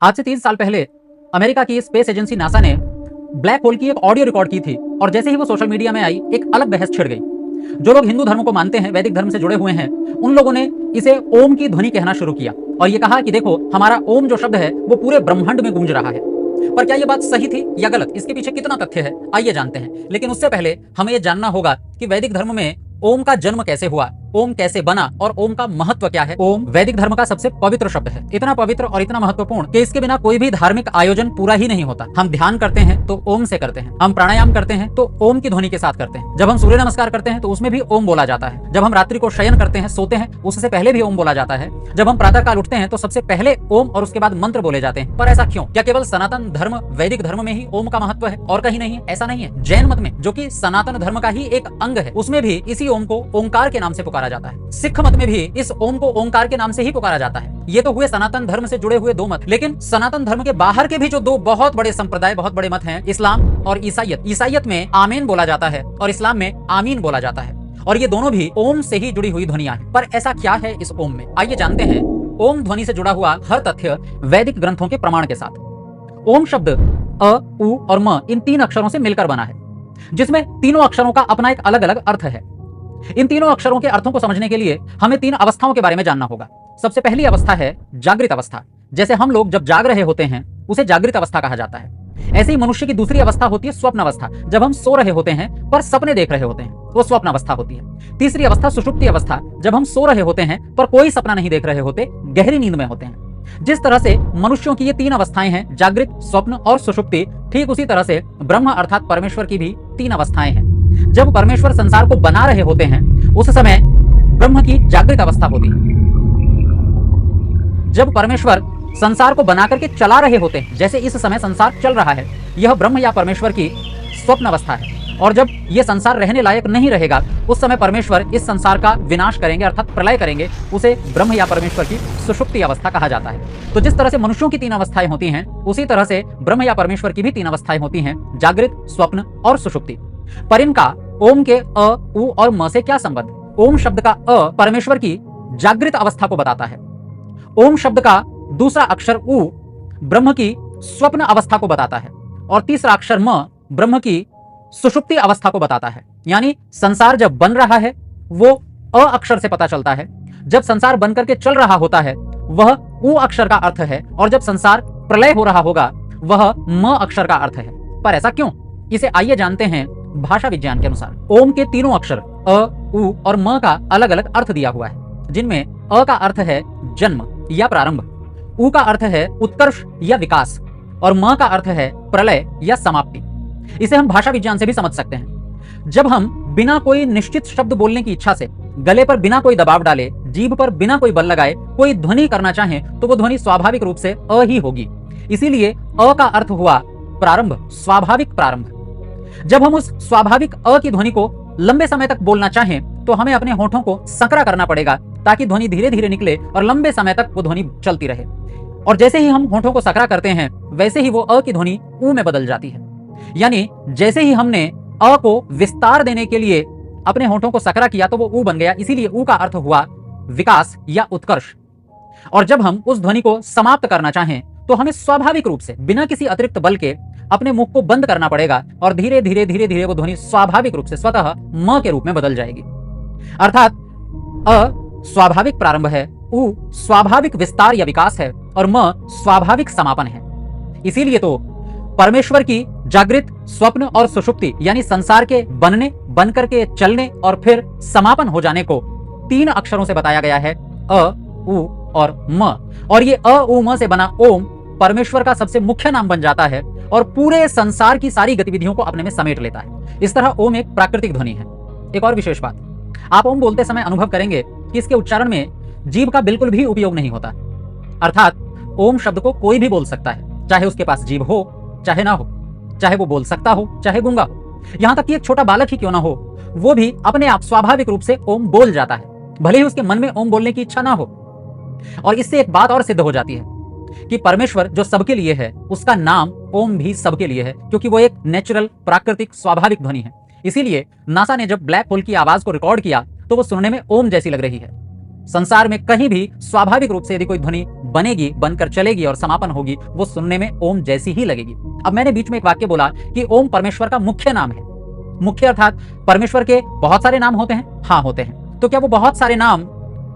आज से 3 साल पहले अमेरिका की स्पेस एजेंसी नासा ने ब्लैक होल की एक ऑडियो रिकॉर्ड की थी और जैसे ही वो सोशल मीडिया में आई एक अलग बहस छिड़ गई। जो लोग हिंदू धर्म को मानते हैं, वैदिक धर्म से जुड़े हुए हैं, उन लोगों ने इसे ओम की ध्वनि कहना शुरू किया और ये कहा कि देखो हमारा ओम जो शब्द है वो पूरे ब्रह्मांड में गूंज रहा है। पर क्या ये बात सही थी या गलत, इसके पीछे कितना तथ्य है, आइए जानते हैं। लेकिन उससे पहले हमें यह जानना होगा कि वैदिक धर्म में ओम का जन्म कैसे हुआ, ओम कैसे बना और ओम का महत्व क्या है। ओम वैदिक धर्म का सबसे पवित्र शब्द है, इतना पवित्र और इतना महत्वपूर्ण कि इसके बिना कोई भी धार्मिक आयोजन पूरा ही नहीं होता। हम ध्यान करते हैं तो ओम से करते हैं, हम प्राणायाम करते हैं तो ओम की ध्वनि के साथ करते हैं, जब हम सूर्य नमस्कार करते हैं तो उसमें भी ओम बोला जाता है, जब हम रात्रि को शयन करते हैं, सोते हैं, उससे पहले भी ओम बोला जाता है, जब हम प्रातः काल उठते हैं तो सबसे पहले ओम और उसके बाद मंत्र बोले जाते हैं। पर ऐसा क्यों? क्या केवल सनातन धर्म वैदिक धर्म में ही ओम का महत्व है और कहीं नहीं है? ऐसा नहीं है। जैन मत में, जो कि सनातन धर्म का ही एक अंग है, उसमें भी इसी ओम को ओंकार के नाम से पुकारा जाता है। सिख मत में भी इस ओम को ओंकार के नाम से ही पुकारा जाता है। ये तो हुए सनातन धर्म से जुड़े हुए दो मत, लेकिन सनातन धर्म के बाहर के भी जो दो बहुत बड़े संप्रदाय, बहुत बड़े मत हैं, इस्लाम और ईसाईयत। ईसाईयत में आमीन बोला जाता है और इस्लाम में आमीन बोला जाता है और ये दोनों भी ओम से ही जुड़ी हुई ध्वनियां हैं। पर ऐसा क्या है इस ओम में, आइए जानते हैं। ओम ध्वनि से जुड़ा हुआ हर तथ्य वैदिक ग्रंथों के प्रमाण के साथ। ओम शब्द अ, उ और म इन 3 अक्षरों से मिलकर बना है, जिसमें तीनों अक्षरों का अपना एक अलग अलग अर्थ है। इन तीनों अक्षरों के अर्थों को समझने के लिए हमें 3 अवस्थाओं के बारे में जानना होगा। सबसे पहली अवस्था है जागृत अवस्था। जैसे हम लोग जब जाग रहे होते हैं उसे जागृत अवस्था कहा जाता है। ऐसे ही मनुष्य की दूसरी अवस्था होती है स्वप्न अवस्था। जब हम सो रहे होते हैं पर सपने देख रहे होते हैं वो स्वप्न अवस्था होती है। तीसरी अवस्था सुषुप्ति अवस्था। जब हम सो रहे होते हैं पर कोई सपना नहीं देख रहे होते, गहरी नींद में होते हैं। जिस तरह से मनुष्यों की ये 3 अवस्थाएं हैं, जागृत, स्वप्न और सुषुप्ति, ठीक उसी तरह से ब्रह्म अर्थात परमेश्वर की भी 3 अवस्थाएं हैं। जब परमेश्वर संसार को बना रहे होते हैं उस समय ब्रह्म की जागृत अवस्था होती है। जब परमेश्वर संसार को बना करके चला रहे होते हैं, जैसे इस समय संसार चल रहा है, यह ब्रह्म या परमेश्वर की स्वप्न अवस्था है। और जब यह संसार रहने लायक नहीं रहेगा उस समय परमेश्वर इस संसार का विनाश करेंगे अर्थात प्रलय करेंगे, उसे ब्रह्म या परमेश्वर की सुषुप्ति अवस्था कहा जाता है। तो जिस तरह से मनुष्यों की 3 अवस्थाएं होती हैं उसी तरह से ब्रह्म या परमेश्वर की भी 3 अवस्थाएं होती हैं, जागृत, स्वप्न और सुषुप्ति। पर इनका ओम के अ, उ और म से क्या संबंध? ओम शब्द का अ परमेश्वर की जागृत अवस्था को बताता है। ओम शब्द का दूसरा अक्षर उ ब्रह्म की स्वप्न अवस्था को बताता है और तीसरा अक्षर म ब्रह्म की सुषुप्ति अवस्था को बताता है। यानी संसार जब बन रहा है वो अ अक्षर से पता चलता है, जब संसार बन करके चल रहा होता है वह उ अक्षर का अर्थ है और जब संसार प्रलय हो रहा होगा वह म अक्षर का अर्थ है। पर ऐसा क्यों, इसे आइए जानते हैं। भाषा विज्ञान के अनुसार ओम के तीनों अक्षर अ, उ और म का अलग अलग अर्थ दिया हुआ है, जिनमें अ का अर्थ है जन्म या प्रारंभ, उ का अर्थ है उत्कर्ष या विकास और म का अर्थ है प्रलय या समाप्ति। इसे हम भाषा विज्ञान से भी समझ सकते हैं। जब हम बिना कोई निश्चित शब्द बोलने की इच्छा से, गले पर बिना कोई दबाव डाले, जीभ पर बिना कोई बल लगाए कोई ध्वनि करना चाहें तो वो ध्वनि स्वाभाविक रूप से अ ही होगी। इसीलिए अ का अर्थ हुआ प्रारंभ, स्वाभाविक प्रारंभ। जब हम उस स्वाभाविक अ की ध्वनि को लंबे समय तक बोलना चाहें तो हमें अपने होठों को संकरा करना पड़ेगा ताकि ध्वनि धीरे धीरे निकले और लंबे समय तक वो ध्वनि चलती रहे। और जैसे ही हम होठों को संकरा करते हैं वैसे ही वो अ की ध्वनि उ में बदल जाती है। यानी जैसे ही हमने अ को विस्तार देने के लिए अपने होठों को संकरा किया तो वो उ बन गया। इसीलिए उ का अर्थ हुआ विकास या उत्कर्ष। और जब हम उस ध्वनि को समाप्त करना चाहें तो हमें स्वाभाविक रूप से बिना किसी अतिरिक्त बल के अपने मुख को बंद करना पड़ेगा और धीरे धीरे धीरे धीरे वो ध्वनि स्वाभाविक रूप से स्वतः म के रूप में बदल जाएगी। अर्थात अ स्वाभाविक प्रारंभ है, उ स्वाभाविक विस्तार या विकास है और म स्वाभाविक समापन है। इसीलिए तो परमेश्वर की जागृत, स्वप्न और सुषुप्ति यानी संसार के बनने, बन करके चलने और फिर समापन हो जाने को 3 अक्षरों से बताया गया है, अ, उ और म। और ये अ, उ, म से बना ओम परमेश्वर का सबसे मुख्य नाम बन जाता है और पूरे संसार की सारी गतिविधियों को अपने में समेट लेता है। इस तरह ओम एक प्राकृतिक ध्वनि है। एक और विशेष बात, आप ओम बोलते समय अनुभव करेंगे कि इसके उच्चारण में जीभ का बिल्कुल भी उपयोग नहीं होता। अर्थात ओम शब्द को कोई भी बोल सकता है, चाहे उसके पास जीभ हो चाहे ना हो, चाहे वो बोल सकता हो चाहे गूंगा हो, यहां तक कि एक छोटा बालक ही क्यों ना हो वो भी अपने आप स्वाभाविक रूप से ओम बोल जाता है, भले ही उसके मन में ओम बोलने की इच्छा ना हो। और इससे एक बात और सिद्ध हो जाती है कि परमेश्वर जो सबके लिए है उसका नाम ओम भी सबके लिए है, क्योंकि वो एक नेचुरल, प्राकृतिक, स्वाभाविक ध्वनि है। इसीलिए नासा ने जब ब्लैक होल की आवाज को रिकॉर्ड किया तो वो सुनने में ओम जैसी लग रही है। संसार में कहीं भी स्वाभाविक रूप से यदि कोई ध्वनि बनेगी, बनकर चलेगी और समापन होगी, वो सुनने में ओम जैसी ही लगेगी। अब मैंने बीच में एक वाक्य बोला कि ओम परमेश्वर का मुख्य नाम है। मुख्य अर्थात परमेश्वर के बहुत सारे नाम होते हैं। हाँ, होते हैं। तो क्या वो बहुत सारे नाम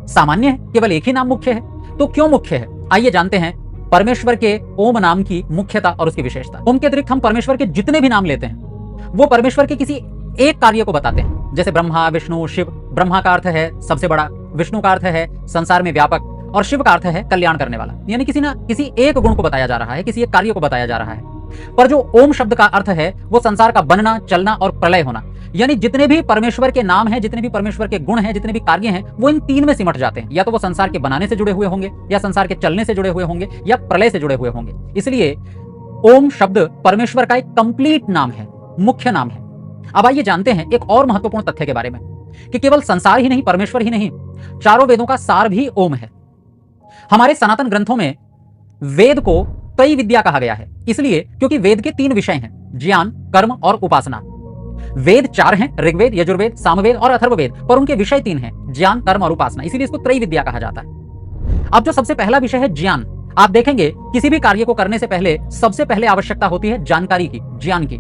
सामान्य है, केवल एक ही नाम मुख्य है? तो क्यों मुख्य है, आइए जानते हैं परमेश्वर के ओम नाम की मुख्यता और उसकी विशेषता। ओम के अतिरिक्त हम परमेश्वर के जितने भी नाम लेते हैं वो परमेश्वर के किसी एक कार्य को बताते हैं। जैसे ब्रह्मा, विष्णु, शिव। ब्रह्मा का अर्थ है सबसे बड़ा, विष्णु का अर्थ है संसार में व्यापक, और शिव का अर्थ है कल्याण करने वाला। यानी किसी ना किसी एक गुण को बताया जा रहा है, किसी एक कार्य को बताया जा रहा है। पर जो ओम शब्द का अर्थ है वो संसार का बनना, चलना और प्रलय होना। यानी जितने भी परमेश्वर के नाम हैं, जितने भी परमेश्वर के गुण हैं, जितने भी कार्य हैं, वो इन तीन में सिमट जाते हैं। या तो वो संसार के बनाने से जुड़े हुए होंगे, या संसार के चलने से जुड़े हुए होंगे, या प्रलय से जुड़े हुए होंगे। इसलिए ओम शब्द परमेश्वर का एक कंप्लीट नाम है, मुख्य नाम है। अब आइए जानते हैं एक और महत्वपूर्ण तथ्य के बारे में कि केवल संसार ही नहीं, परमेश्वर ही नहीं, चारों वेदों का सार भी ओम है। हमारे सनातन ग्रंथों में वेद को त्रय विद्या कहा गया है, इसलिए क्योंकि वेद के तीन विषय हैं, ज्ञान, कर्म और उपासना। वेद चार हैं, ऋग्वेद, यजुर्वेद, सामवेद और अथर्ववेद, पर उनके विषय तीन हैं, ज्ञान, कर्म और उपासना। इसीलिए इसको त्रय विद्या कहा जाता है। अब जो सबसे पहला विषय है ज्ञान, आप देखेंगे किसी भी कार्य को करने से पहले सबसे पहले आवश्यकता होती है जानकारी की, ज्ञान की।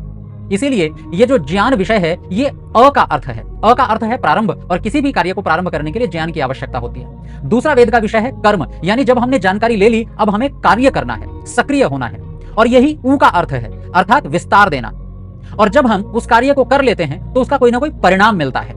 इसीलिए ये जो ज्ञान विषय है ये अ का अर्थ है। अ का अर्थ है प्रारंभ, और किसी भी कार्य को प्रारंभ करने के लिए ज्ञान की आवश्यकता होती है। दूसरा वेद का विषय है कर्म, यानी जब हमने जानकारी ले ली अब हमें कार्य करना है, सक्रिय होना है, और यही ऊ का अर्थ है, अर्थात विस्तार देना। और जब हम उस कार्य को कर लेते हैं तो उसका कोई ना कोई परिणाम मिलता है,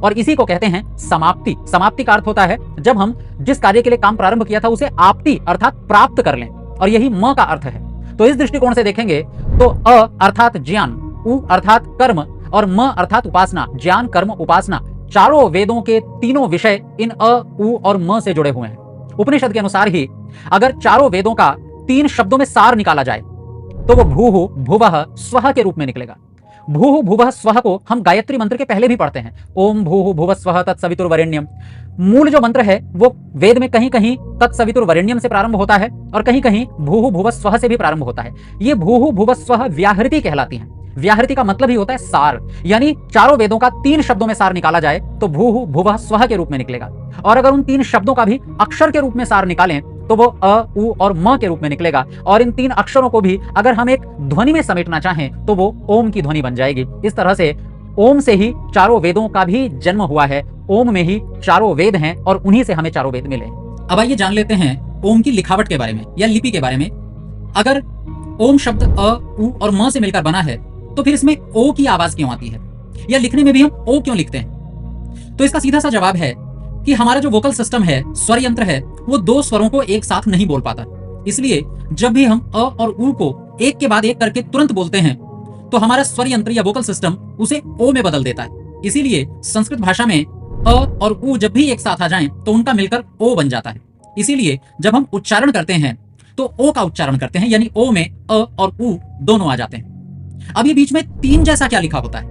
और इसी को कहते हैं समाप्ति। समाप्ति का अर्थ होता है जब हम जिस कार्य के लिए काम प्रारंभ किया था उसे आपति अर्थात प्राप्त कर लें, और यही म का अर्थ है। तो इस दृष्टिकोण से देखेंगे तो अ अर्थात ज्ञान, उ अर्थात कर्म और म अर्थात उपासना। ज्ञान, कर्म, उपासना चारों वेदों के तीनों विषय इन अ, उ और म से जुड़े हुए हैं। उपनिषद के अनुसार ही अगर चारों वेदों का तीन शब्दों में सार निकाला जाए तो वो भूः भुवः स्वः के रूप में निकलेगा। भूः भुवः स्वः को हम गायत्री मंत्र के पहले भी पढ़ते हैं, ओम भूः भुवः स्वः तत्सवितुर्वरेण्यम। मूल जो मंत्र है वो वेद में कहीं कहीं तत्सवितुर्वरेण्यम से प्रारंभ होता है और कहीं कहीं भूः भुवः स्वः से भी प्रारंभ होता है। ये भूः भुवः स्वः व्याहृति कहलाती हैं। व्याहृति का मतलब ही होता है सार, यानी चारों वेदों का तीन शब्दों में सार निकाला जाए तो भूः भुवः स्वः के रूप में निकलेगा। और अगर उन तीन शब्दों का भी अक्षर के रूप में सार निकालें तो वो अ, उ और म के रूप में निकलेगा। और इन तीन अक्षरों को भी अगर हम एक ध्वनि में समेटना चाहें तो वो ओम की ध्वनि बन जाएगी। इस तरह से ओम से ही चारों वेदों का भी जन्म हुआ है। ओम में ही चारों वेद हैं और उन्हीं से हमें चारों वेद मिले। अब आइए जान लेते हैं ओम की लिखावट के बारे में या लिपि के बारे में। अगर ओम शब्द अ, उ और म से मिलकर बना है तो फिर इसमें ओ की आवाज क्यों आती है, या लिखने में भी हम ओ क्यों लिखते हैं? तो इसका सीधा सा जवाब है कि हमारा जो वोकल सिस्टम है, स्वर यंत्र है, वो दो स्वरों को एक साथ नहीं बोल पाता। इसलिए जब भी हम अ और उ को एक के बाद एक करके तुरंत बोलते हैं तो हमारा स्वर यंत्र या वोकल सिस्टम उसे ओ में बदल देता है। इसीलिए संस्कृत भाषा में अ और उ जब भी एक साथ आ जाएं तो उनका मिलकर ओ बन जाता है। इसीलिए जब हम उच्चारण करते हैं तो ओ का उच्चारण करते हैं, यानी ओ में अ और उ दोनों आ जाते हैं। अब ये बीच में तीन जैसा क्या लिखा होता है,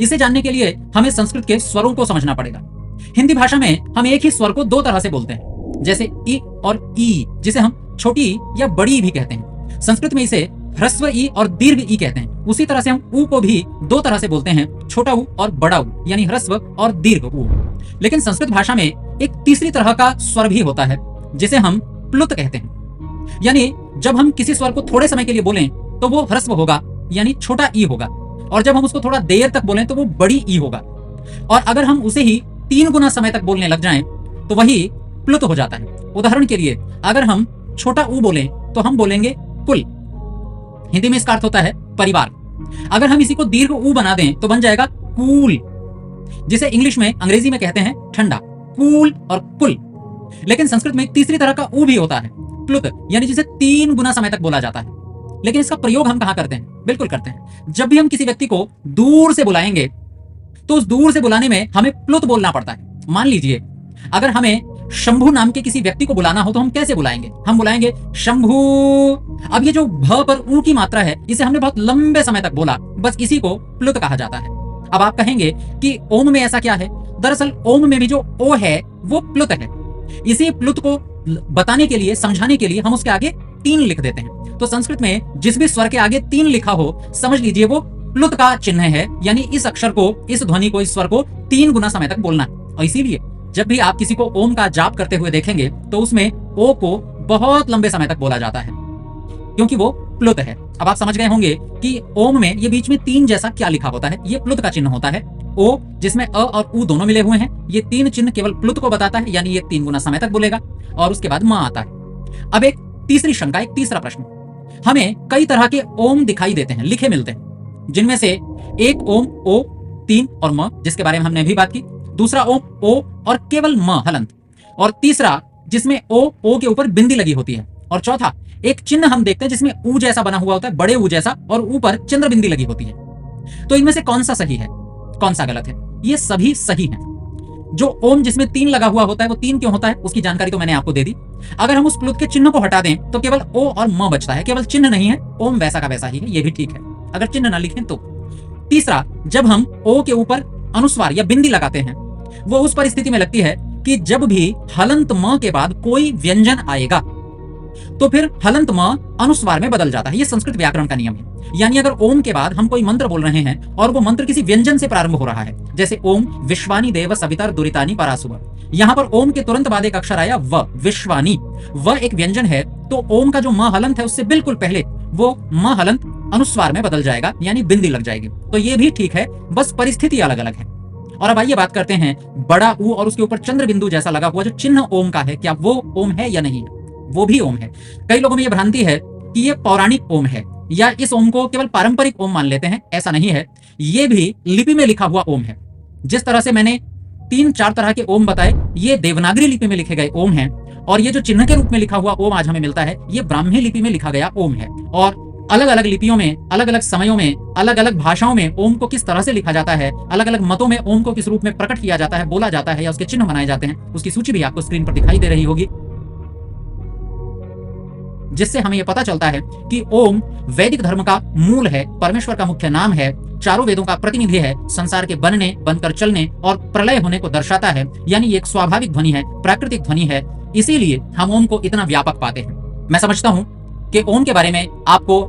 इसे जानने के लिए हमें संस्कृत के स्वरों को समझना पड़ेगा। हिंदी भाषा में हम एक ही स्वर को दो तरह से बोलते हैं, जैसे इ और ई, जिसे हम छोटी ई या बड़ी ई भी कहते हैं। संस्कृत में इसे ह्रस्व ई और दीर्घ ई कहते हैं। उसी तरह से हम ऊ को भी दो तरह से बोलते हैं, छोटा ऊ और बड़ा ऊ, यानी ह्रस्व और दीर्घ ऊ। लेकिन संस्कृत भाषा में एक तीसरी तरह का स्वर भी होता है जिसे हम प्लुत कहते हैं। यानी जब हम किसी स्वर को थोड़े समय के लिए बोलें तो वो ह्रस्व होगा, यानी छोटा ई होगा, और जब हम उसको थोड़ा देर तक बोलें तो वो बड़ी ई होगा। और अगर हम उसे ही 3 गुना समय तक बोलने लग जाएं तो वही प्लुत हो जाता है। उदाहरण के लिए अगर हम छोटा ऊ बोलें तो हम बोलेंगे कुल, हिंदी में इसका अर्थ होता है परिवार। अगर हम इसी को दीर्घ ऊ बना दें तो बन जाएगा कूल, जिसे इंग्लिश में, अंग्रेजी में कहते हैं ठंडा, कूल और कुल। लेकिन संस्कृत में तीसरी तरह का ऊ भी होता है, प्लुत, यानी जिसे 3 गुना समय तक बोला जाता है। लेकिन इसका प्रयोग हम कहां करते हैं? बिल्कुल करते हैं। जब भी हम किसी व्यक्ति को दूर से बुलाएंगे तो उस दूर से बुलाने में हमें प्लुत बोलना पड़ता है। मान लीजिए अगर हमें शंभू नाम के किसी व्यक्ति को बुलाना हो तो हम कैसे बुलाएंगे? हम बुलाएंगे शंभू। अब ये जो भ पर ऊ की मात्रा है इसे हमने बहुत लंबे समय तक बोला, बस इसी को प्लुत कहा जाता है। अब आप कहेंगे कि ओम में ऐसा क्या है? दरअसल ओम में भी जो ओ है वो प्लुत है। इसी प्लुत को बताने के लिए, समझाने के लिए हम उसके आगे 3 लिख देते हैं। तो संस्कृत में जिस भी स्वर के आगे 3 लिखा हो समझ लीजिए वो प्लुत का चिन्ह है, यानी इस अक्षर को, इस ध्वनि को, इस स्वर को 3 गुना समय तक बोलना है। और इसीलिए जब भी आप किसी को ओम का जाप करते हुए देखेंगे तो उसमें ओ को बहुत लंबे समय तक बोला जाता है, क्योंकि वो प्लुत है। अब आप समझ गए होंगे कि ओम में ये बीच में 3 जैसा क्या लिखा होता है। ये प्लुत का चिन्ह होता है। ओ जिसमें अ और उ दोनों मिले हुए हैं, ये 3 चिन्ह केवल प्लुत को बताता है, यानी ये 3 गुना समय तक बोलेगा। और उसके बाद मां आता है। अब एक तीसरी शंका, एक तीसरा प्रश्न, हमें कई तरह के ओम दिखाई देते हैं, लिखे मिलते हैं, जिनमें से एक ओम ओ, 3 और म, जिसके बारे में हमने अभी बात की। दूसरा ओम ओ और केवल म हलंत, और तीसरा जिसमें ओ के ऊपर बिंदी लगी होती है, और चौथा एक चिन्ह हम देखते हैं जिसमें ऊ जैसा बना हुआ होता है, बड़े ऊ जैसा, और ऊपर चंद्र बिंदी लगी होती है। तो इनमें से कौन सा सही है, कौन सा गलत है? ये सभी सही हैं। जो ओम जिसमें 3 लगा हुआ होता है, वो 3 क्यों होता है उसकी जानकारी तो मैंने आपको दे दी। अगर हम उस प्लुत के चिन्ह को हटा दें तो केवल ओ और म बचता है, केवल चिन्ह नहीं है। ओम वैसा का वैसा ही है, ये भी ठीक है अगर चिन्ह ना लिखें तो। तीसरा, जब हम ओ के ऊपर अनुस्वार या बिंदी लगाते हैं, वो उस परिस्थिति में लगती है कि जब भी हलंत म के बाद कोई व्यंजन आएगा तो फिर हलंत म अनुस्वार में बदल जाता है। ये संस्कृत व्याकरण का नियम है। यानी अगर ओम के बाद हम कोई मंत्र बोल रहे हैं और वो मंत्र किसी व्यंजन से प्रारंभ हो रहा है, जैसे ओम विश्वानी देव सवितर दुरितानी परासुव, यहाँ पर ओम के तुरंत बाद एक अक्षर आया व, विश्वानी, व एक व्यंजन है, तो ओम का जो म हलंत है उससे बिल्कुल पहले वो म हलंत अनुस्वार में बदल जाएगा, यानी बिंदी लग जाएगी। तो ये भी ठीक है, बस परिस्थिति अलग अलग है। और अब आइए बात करते हैं बड़ा ऊ और उसके ऊपर चंद्र बिंदु जैसा लगा हुआ जो चिन्ह ओम का है, क्या वो ओम है या नहीं है? वो भी ओम है। कई लोगों में यह भ्रांति है कि ये पौराणिक ओम है या इस ओम को केवल पारंपरिक ओम मान लेते हैं। ऐसा नहीं है, ये भी लिपि में लिखा हुआ ओम है। जिस तरह से मैंने 3-4 तरह के ओम बताए, ये देवनागरी लिपि में लिखे गए ओम हैं, और ये जो चिन्ह के रूप में लिखा हुआ ओम आज हमें मिलता है, ये ब्राह्मी लिपि में लिखा गया ओम है। और अलग अलग लिपियों में, अलग अलग समयों में, अलग अलग भाषाओं में ओम को किस तरह से लिखा जाता है, अलग अलग मतों में ओम को किस रूप में प्रकट किया जाता है, बोला जाता है, या उसके चिन्ह बनाए जाते हैं, उसकी सूची भी आपको स्क्रीन पर दिखाई दे रही होगी, जिससे हमें यह पता चलता है कि ओम वैदिक धर्म का मूल है, परमेश्वर का मुख्य नाम है, चारों वेदों का प्रतिनिधि है, संसार के बनने, बनकर चलने और प्रलय होने को दर्शाता है। यानी ये एक स्वाभाविक ध्वनि है, प्राकृतिक ध्वनि है, इसीलिए हम ओम को इतना व्यापक पाते हैं। मैं समझता हूं कि ओम के बारे में आपको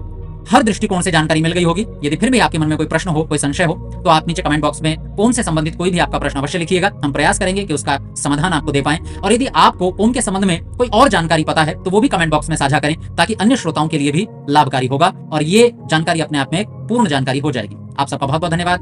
हर दृष्टिकोण से जानकारी मिल गई होगी। यदि फिर भी आपके मन में कोई प्रश्न हो, कोई संशय हो, तो आप नीचे कमेंट बॉक्स में ओम से संबंधित कोई भी आपका प्रश्न अवश्य लिखिएगा। हम प्रयास करेंगे कि उसका समाधान आपको दे पाएं। और यदि आपको ओम के संबंध में कोई और जानकारी पता है तो वो भी कमेंट बॉक्स में साझा करें, ताकि अन्य श्रोताओं के लिए भी लाभकारी होगा और ये जानकारी अपने आप में पूर्ण जानकारी हो जाएगी। आप सबका बहुत बहुत धन्यवाद।